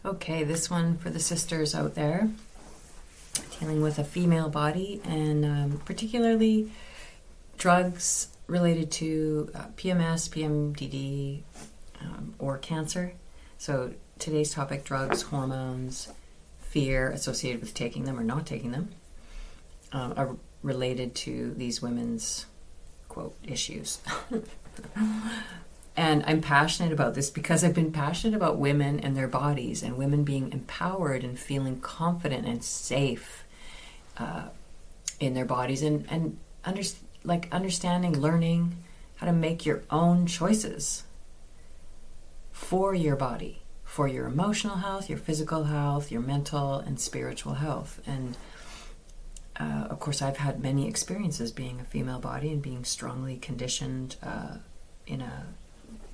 Okay, this one for the sisters out there dealing with a female body and particularly drugs related to PMS, PMDD, or cancer. So today's topic, drugs, hormones, fear associated with taking them or not taking them, are related to these women's, quote, issues. And I'm passionate about this because I've been passionate about women and their bodies and women being empowered and feeling confident and safe in their bodies and understanding, learning how to make your own choices for your body, for your emotional health, your physical health, your mental and spiritual health. And of course, I've had many experiences being a female body and being strongly conditioned in a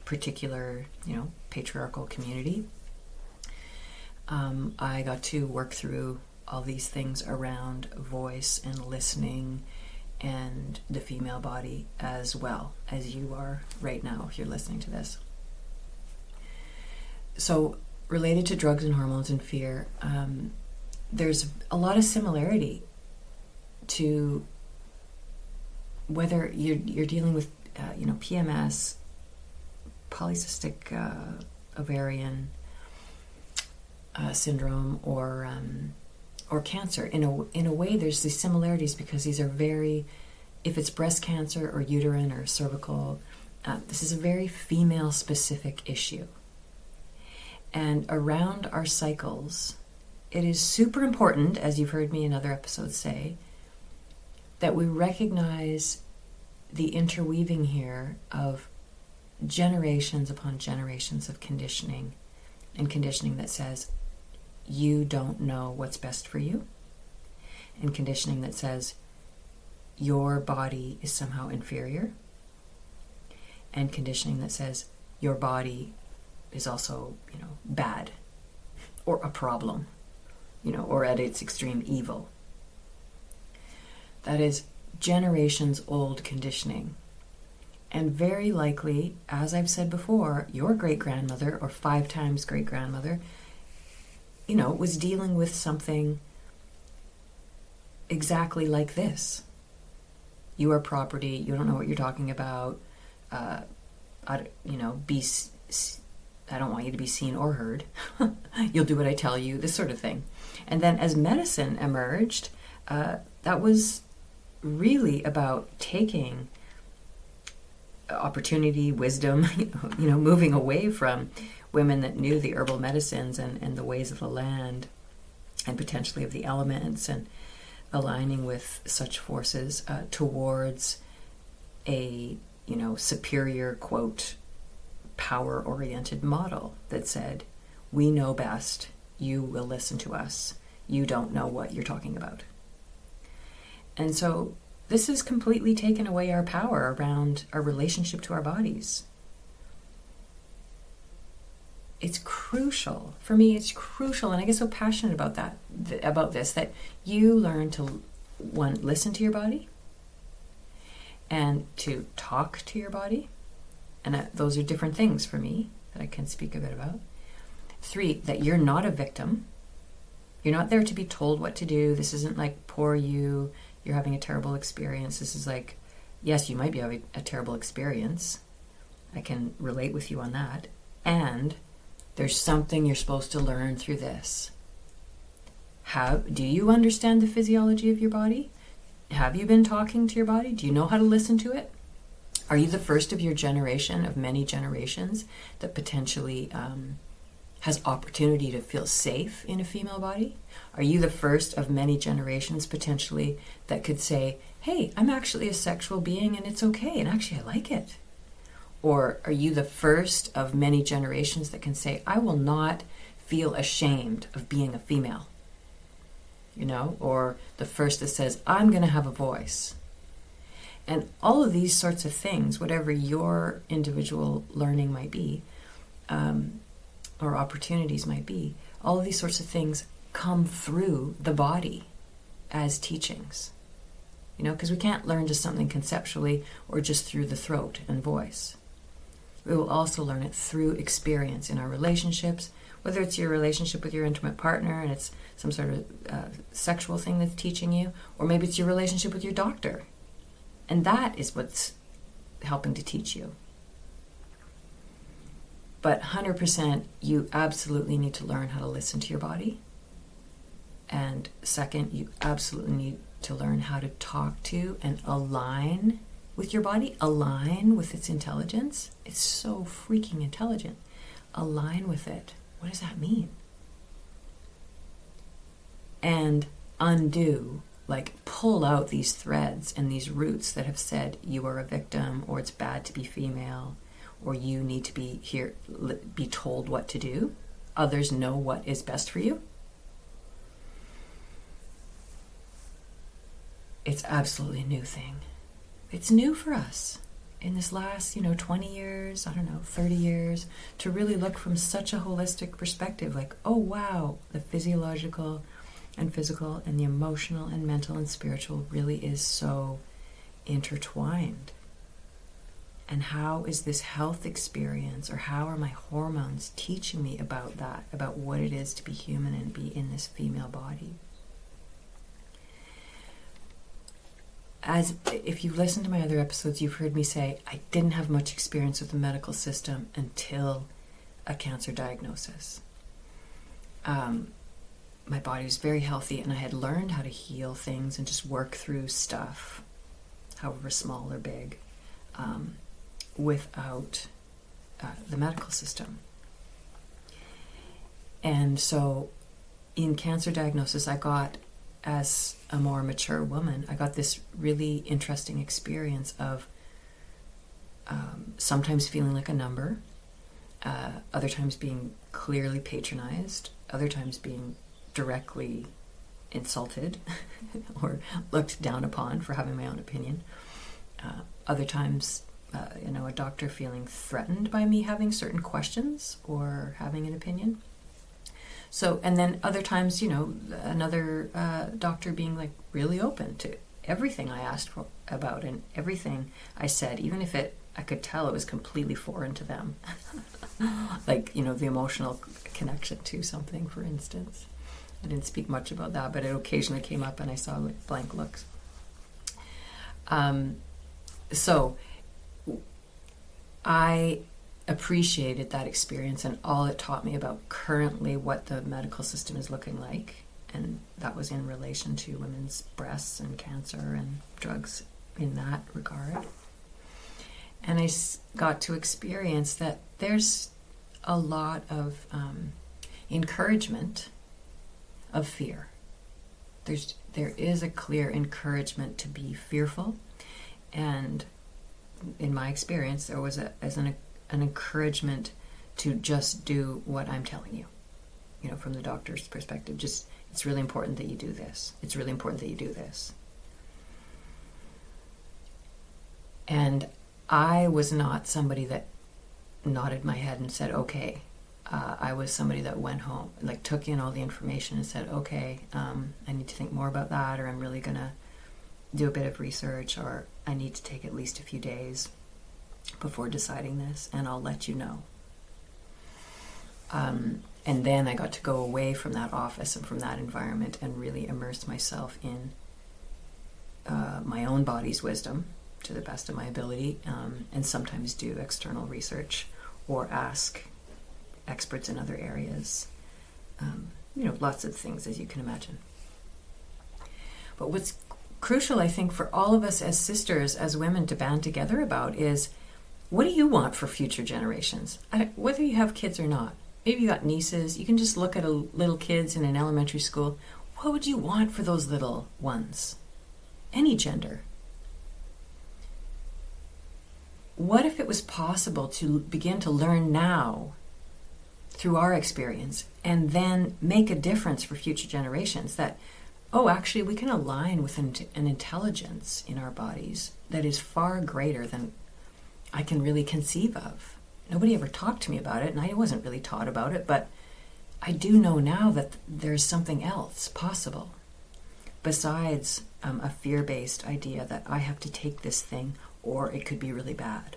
particular, patriarchal community. I got to work through all these things around voice and listening and the female body as well as you are right now if you're listening to this. So related to drugs and hormones and fear, there's a lot of similarity to whether you're dealing with PMS, polycystic ovarian syndrome, or cancer. In a way, there's these similarities because these are very, if it's breast cancer or uterine or cervical, this is a very female-specific issue. And around our cycles, it is super important, as you've heard me in other episodes say, that we recognize the interweaving here of generations upon generations of conditioning, and conditioning that says you don't know what's best for you, and conditioning that says your body is somehow inferior, and conditioning that says your body is also, bad or a problem, or at its extreme evil. That is generations old conditioning. And very likely, as I've said before, your great-grandmother or 5 times great-grandmother, was dealing with something exactly like this. You are property, you don't know what you're talking about, I don't want you to be seen or heard. You'll do what I tell you, this sort of thing. And then as medicine emerged, that was really about taking opportunity, wisdom, moving away from women that knew the herbal medicines and the ways of the land and potentially of the elements, and aligning with such forces towards a, superior, quote, power-oriented model that said, we know best, you will listen to us, you don't know what you're talking about. And so this has completely taken away our power around our relationship to our bodies. It's crucial. For me, it's crucial, and I get so passionate about this, that you learn to, one, listen to your body, and to talk to your body. And those are different things for me that I can speak a bit about. 3, that you're not a victim. You're not there to be told what to do. This isn't like, poor you, you're having a terrible experience. This is like, yes, you might be having a terrible experience. I can relate with you on that. And there's something you're supposed to learn through this. Do you understand the physiology of your body? Have you been talking to your body? Do you know how to listen to it? Are you the first of your generation, of many generations, that potentially has opportunity to feel safe in a female body? Are you the first of many generations potentially that could say, hey, I'm actually a sexual being and it's okay, and actually I like it? Or are you the first of many generations that can say, I will not feel ashamed of being a female? Or the first that says, I'm going to have a voice. And all of these sorts of things, whatever your individual learning might be, or opportunities might be, all of these sorts of things come through the body as teachings. Because we can't learn just something conceptually or just through the throat and voice. We will also learn it through experience in our relationships, whether it's your relationship with your intimate partner and it's some sort of sexual thing that's teaching you, or maybe it's your relationship with your doctor. And that is what's helping to teach you. But 100%, you absolutely need to learn how to listen to your body. And second, you absolutely need to learn how to talk to and align with your body, align with its intelligence. It's so freaking intelligent. Align with it. What does that mean? And undo, like pull out these threads and these roots that have said you are a victim, or it's bad to be female, or you need to be here, be told what to do. Others know what is best for you. It's absolutely a new thing. It's new for us in this last, 20 years, 30 years, to really look from such a holistic perspective, like, oh wow, the physiological and physical and the emotional and mental and spiritual really is so intertwined. And how is this health experience, or how are my hormones teaching me about that, about what it is to be human and be in this female body? As if you've listened to my other episodes, you've heard me say I didn't have much experience with the medical system until a cancer diagnosis. My body was very healthy, and I had learned how to heal things and just work through stuff, however small or big, without the medical system. And so in cancer diagnosis, I got, as a more mature woman, I got this really interesting experience of sometimes feeling like a number, other times being clearly patronized, other times being directly insulted or looked down upon for having my own opinion. Other times, a doctor feeling threatened by me having certain questions or having an opinion. So, and then other times, another doctor being like really open to everything I asked for about and everything I said, even if I could tell it was completely foreign to them. Like, the emotional connection to something, for instance. I didn't speak much about that, but it occasionally came up and I saw like blank looks. So I appreciated that experience and all it taught me about currently what the medical system is looking like, and that was in relation to women's breasts and cancer and drugs in that regard. And I got to experience that there's a lot of encouragement of fear. There is a clear encouragement to be fearful, and in my experience there was an encouragement to just do what I'm telling you, from the doctor's perspective. Just, it's really important that you do this. It's really important that you do this. And I was not somebody that nodded my head and said, okay. I was somebody that went home, like took in all the information and said, okay, I need to think more about that, or I'm really going to do a bit of research, or I need to take at least a few days before deciding this, and I'll let you know. And then I got to go away from that office and from that environment and really immerse myself in my own body's wisdom to the best of my ability, and sometimes do external research or ask experts in other areas. Lots of things, as you can imagine. But what's crucial, I think, for all of us as sisters, as women, to band together about is, what do you want for future generations? Whether you have kids or not. Maybe you got nieces. You can just look at little kids in an elementary school. What would you want for those little ones? Any gender. What if it was possible to begin to learn now through our experience and then make a difference for future generations, that, actually we can align with an intelligence in our bodies that is far greater than I can really conceive of. Nobody ever talked to me about it, and I wasn't really taught about it, but I do know now that there's something else possible besides a fear-based idea that I have to take this thing or it could be really bad.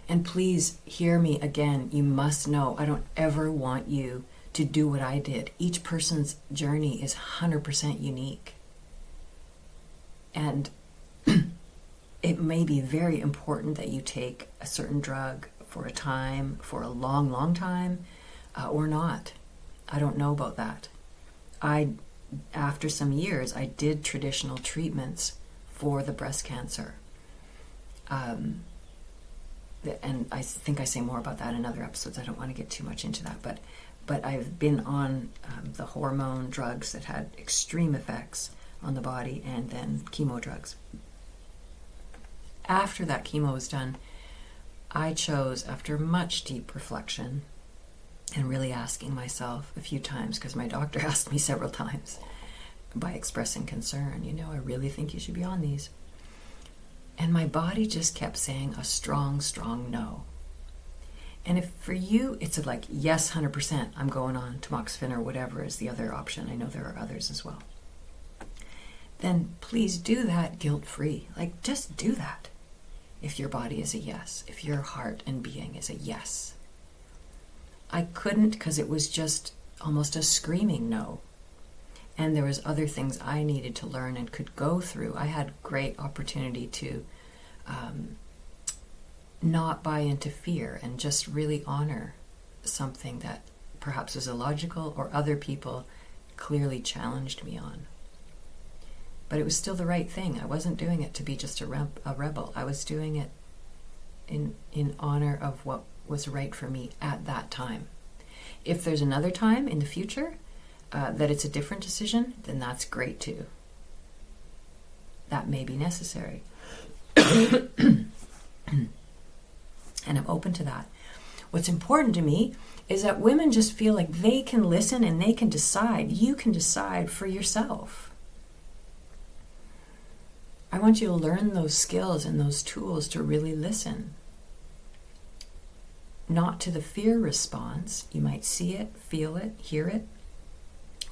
And please hear me again. You must know, I don't ever want you to do what I did. Each person's journey is 100% unique. And it may be very important that you take a certain drug for a time, for a long, long time, or not. I don't know about that. After some years, I did traditional treatments for the breast cancer. And I think I say more about that in other episodes. I don't want to get too much into that, but I've been on the hormone drugs that had extreme effects on the body, and then chemo drugs. After that chemo was done, I chose, after much deep reflection and really asking myself a few times, because my doctor asked me several times by expressing concern, I really think you should be on these. And my body just kept saying a strong, strong no. And if for you, it's like, yes, 100%, I'm going on tamoxifen or whatever is the other option. I know there are others as well. Then please do that guilt-free. Like, just do that. If your body is a yes, if your heart and being is a yes. I couldn't, because it was just almost a screaming no. And there was other things I needed to learn and could go through. I had great opportunity to not buy into fear and just really honor something that perhaps was illogical or other people clearly challenged me on. But it was still the right thing. I wasn't doing it to be just a rebel. I was doing it in honor of what was right for me at that time. If there's another time in the future that it's a different decision, then that's great too. That may be necessary. And I'm open to that. What's important to me is that women just feel like they can listen and they can decide. You can decide for yourself. I want you to learn those skills and those tools to really listen. Not to the fear response. You might see it, feel it, hear it.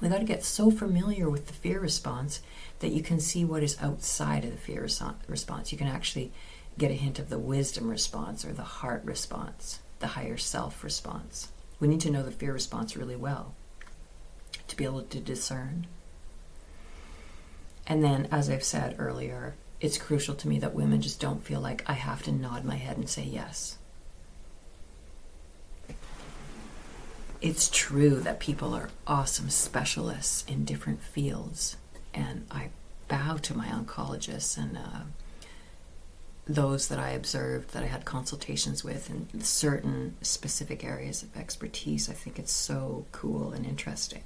We got to get so familiar with the fear response that you can see what is outside of the fear response. You can actually get a hint of the wisdom response or the heart response, the higher self response. We need to know the fear response really well to be able to discern. And then, as I've said earlier, it's crucial to me that women just don't feel like I have to nod my head and say yes. It's true that people are awesome specialists in different fields, and I bow to my oncologists and those that I observed, that I had consultations with in certain specific areas of expertise. I think it's so cool and interesting.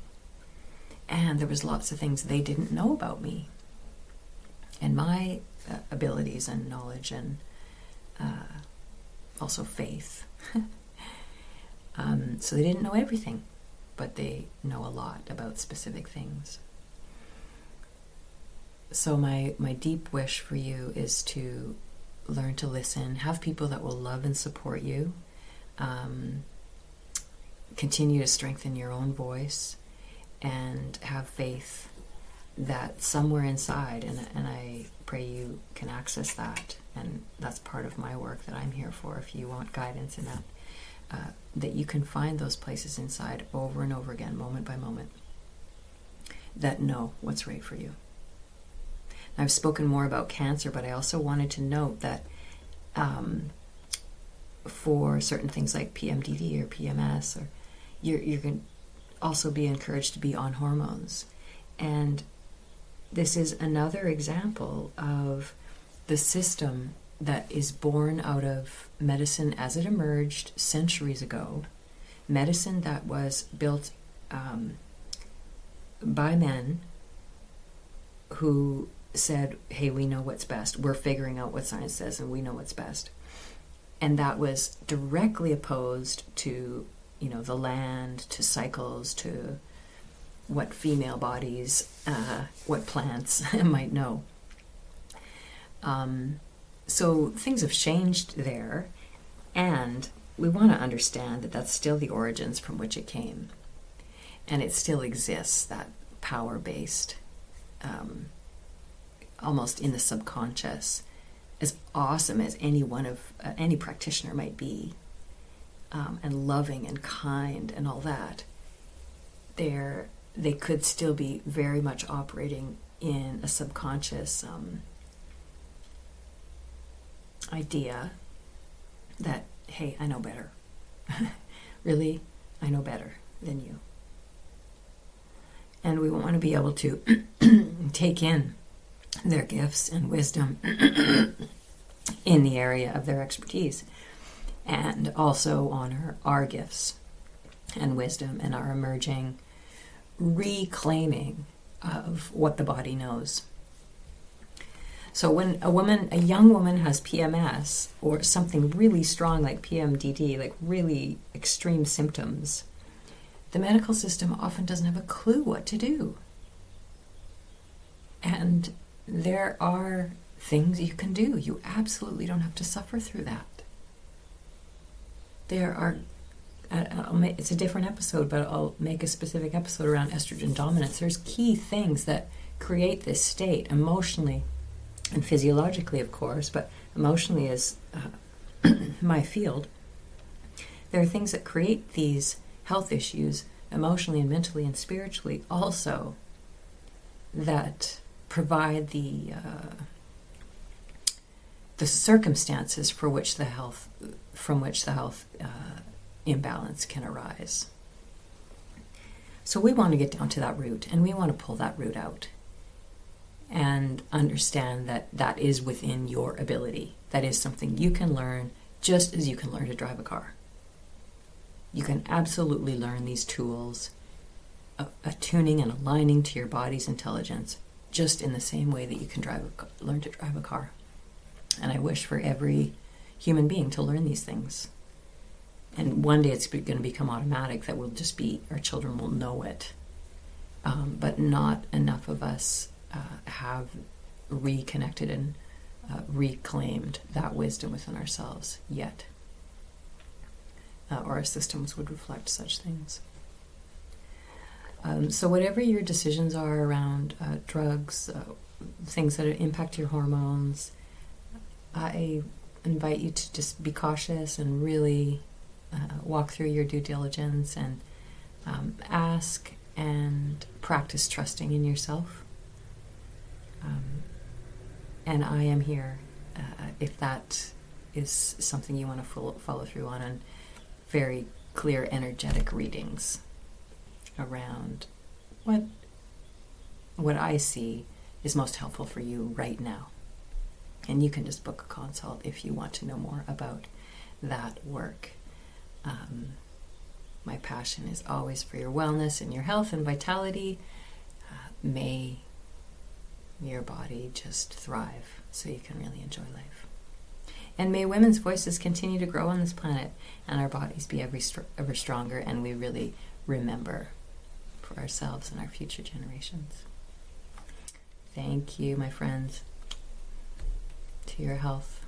And there was lots of things they didn't know about me and my abilities and knowledge and also faith. So they didn't know everything, but they know a lot about specific things. So my deep wish for you is to learn to listen, have people that will love and support you, continue to strengthen your own voice, and have faith that somewhere inside, and I pray you can access that, and that's part of my work that I'm here for, if you want guidance in that, that you can find those places inside over and over again, moment by moment, that know what's right for you. Now, I've spoken more about cancer, but I also wanted to note that for certain things like PMDD or PMS, or you're going to also be encouraged to be on hormones. And this is another example of the system that is born out of medicine as it emerged centuries ago. Medicine that was built by men who said, hey, we know what's best. We're figuring out what science says and we know what's best. And that was directly opposed to, the land, to cycles, to what female bodies, what plants might know. So things have changed there, and we want to understand that that's still the origins from which it came. And it still exists, that power-based, almost in the subconscious, as awesome as any one of any practitioner might be, and loving and kind and all that, they could still be very much operating in a subconscious idea that, hey, I know better. Really, I know better than you. And we want to be able to take in their gifts and wisdom in the area of their expertise, and also honor our gifts and wisdom and our emerging reclaiming of what the body knows. So when a young woman has PMS or something really strong like PMDD, like really extreme symptoms, the medical system often doesn't have a clue what to do. And there are things you can do. You absolutely don't have to suffer through that. There are, it's a different episode, but I'll make a specific episode around estrogen dominance. There's key things that create this state emotionally and physiologically, of course, but emotionally is my field. There are things that create these health issues emotionally and mentally and spiritually also, that provide the circumstances from which the health imbalance can arise. So we want to get down to that root, and we want to pull that root out and understand that that is within your ability. That is something you can learn, just as you can learn to drive a car. You can absolutely learn these tools, attuning and aligning to your body's intelligence, just in the same way that you can learn to drive a car. And I wish for every human being to learn these things. And one day it's going to become automatic, that we'll just be, our children will know it. But not enough of us have reconnected and reclaimed that wisdom within ourselves yet. Or our systems would reflect such things. So whatever your decisions are around drugs, things that impact your hormones, I invite you to just be cautious and really walk through your due diligence and ask and practice trusting in yourself. And I am here if that is something you want to follow through on, and very clear energetic readings around what I see is most helpful for you right now. And you can just book a consult if you want to know more about that work. My passion is always for your wellness and your health and vitality. May your body just thrive so you can really enjoy life. And may women's voices continue to grow on this planet, and our bodies be ever stronger, and we really remember for ourselves and our future generations. Thank you, my friends. To your health.